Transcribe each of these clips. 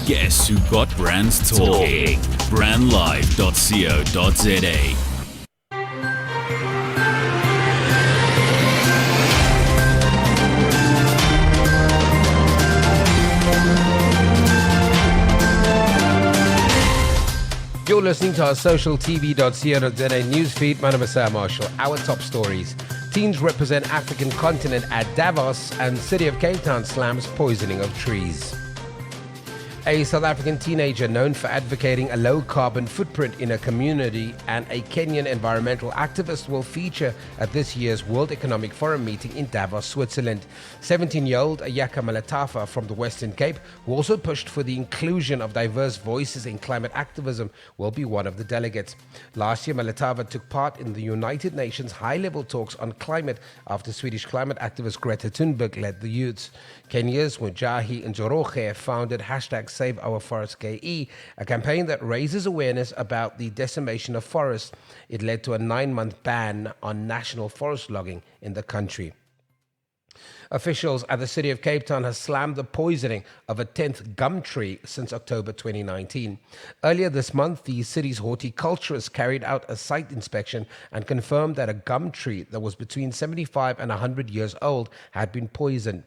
Guess who got brands talking? Brandlive.co.za. You're listening to our social tv.co.za newsfeed. My name is Samm. Our top stories. Teens represent African continent at Davos, and City of Cape Town slams poisoning of trees. A South African teenager known for advocating a low carbon footprint in a community and a Kenyan environmental activist will feature at this year's World Economic Forum meeting in Davos, Switzerland. 17-year-old Ayaka Malatafa from the Western Cape, who also pushed for the inclusion of diverse voices in climate activism, will be one of the delegates. Last year, Malatafa took part in the United Nations high-level talks on climate after Swedish climate activist Greta Thunberg led the youths. Kenya's Mujahi Njoroge founded Save Our Forest KE, a campaign that raises awareness about the decimation of forests. It led to a 9-month ban on national forest logging in the country. Officials at the City of Cape Town have slammed the poisoning of a 10th gum tree since October 2019. Earlier this month, the city's horticulturists carried out a site inspection and confirmed that a gum tree that was between 75 and 100 years old had been poisoned.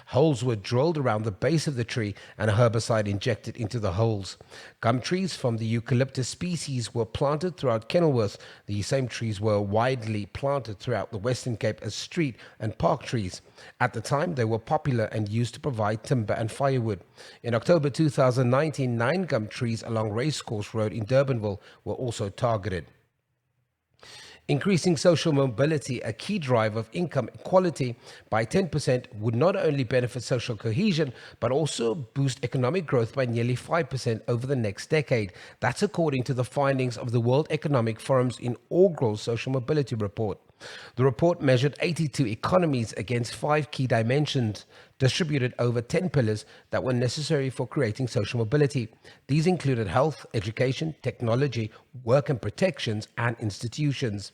Holes were drilled around the base of the tree and a herbicide injected into the holes. Gum trees from the eucalyptus species were planted throughout Kenilworth. The same trees were widely planted throughout the Western Cape as street and park trees. At the time, they were popular and used to provide timber and firewood. In October 2019, 9 gum trees along Racecourse Road in Durbanville were also targeted. Increasing social mobility, a key driver of income equality, by 10% would not only benefit social cohesion, but also boost economic growth by nearly 5% over the next decade. That's according to the findings of the World Economic Forum's inaugural Social Mobility Report. The report measured 82 economies against 5 key dimensions, distributed over 10 pillars that were necessary for creating social mobility. These included health, education, technology, work and protections, and institutions.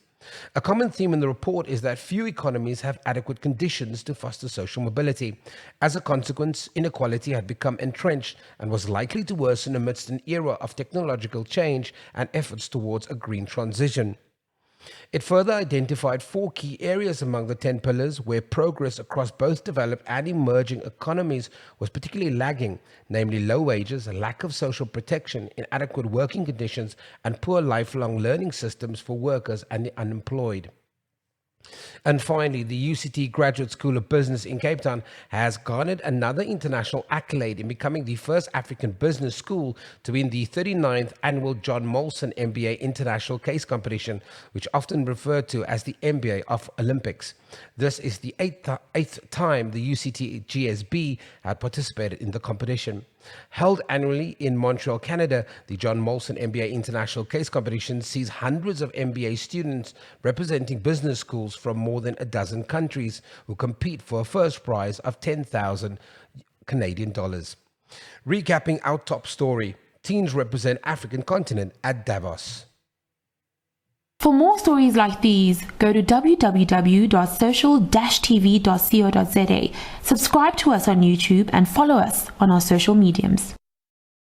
A common theme in the report is that few economies have adequate conditions to foster social mobility. As a consequence, inequality had become entrenched and was likely to worsen amidst an era of technological change and efforts towards a green transition. It further identified 4 key areas among the 10 pillars where progress across both developed and emerging economies was particularly lagging, namely low wages, a lack of social protection, inadequate working conditions, and poor lifelong learning systems for workers and the unemployed. And finally, the UCT Graduate School of Business in Cape Town has garnered another international accolade in becoming the first African business school to win the 39th annual John Molson MBA International Case Competition, which often referred to as the MBA of Olympics. This is the eighth time the UCT GSB had participated in the competition. Held annually in Montreal, Canada, the John Molson MBA International Case Competition sees hundreds of MBA students representing business schools from more than a dozen countries who compete for a first prize of 10,000 Canadian dollars. Recapping our top story, teens represent African continent at Davos. For more stories like these, go to www.social-tv.co.za, subscribe to us on YouTube, and follow us on our social mediums.